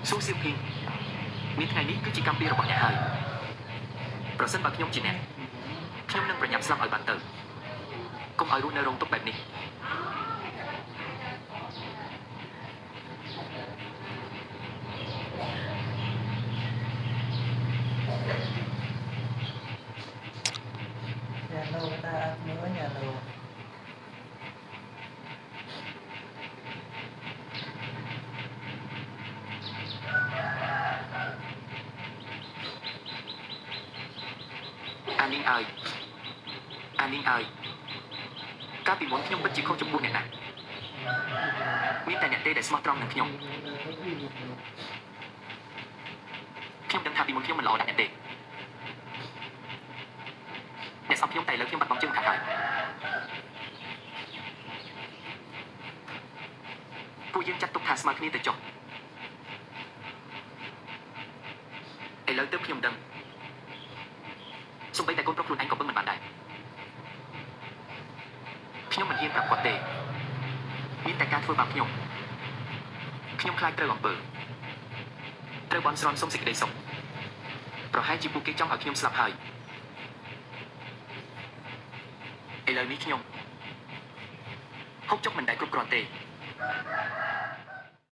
សួរសៀវភីងមានថ្ងៃនេះគឺជាកម្មពីរបស់អ្នកហើយប្រសិនបើខ្ញុំជាអ្នកខ្ញុំនឹងប្រញាប់ស្លាប់ឲ្យបានទៅកុំឲ្យរស់នៅរោងទុកបែបនេះnhà lô ta mới nhà lôអានីងអើយកាលពីមុនខ្ញុំពិតជាខុសចំពោះអ្នកណាស់មានតែអ្នកទេដែលស្មោះត្រង់នឹងខ្ញុំដឹងថាពីមុនខ្ញុំមិនល្អដាក់អ្នកទេអ្នកស្អប់ខ្ញុំតែលើខ្ញុំបាត់បង់ជើងខាងហើយពួកយើងចាត់ទុកថាស្មើគ្នាទៅចុះឥឡូវទៅខ្ញុំដឹងសូម្បីតែកូនប្រុសខ្លួនឯងក៏ពឹងមិនបានដែរខ្ញុំមិនហ៊ានប្រាប់គាត់ទេមានតែការធ្វើបាបខ្ញុំខ្លាចត្រូវអំពើត្រូវបន់ស្រន់សុំសេចក្តីសុខប្រហែលជាពួកគេចង់ឲ្យខ្ញុំស្លាប់ហើយឥឡូវនេះខ្ញុំហូបចុកមិនដែលគ្រប់គ្រាន់ទេ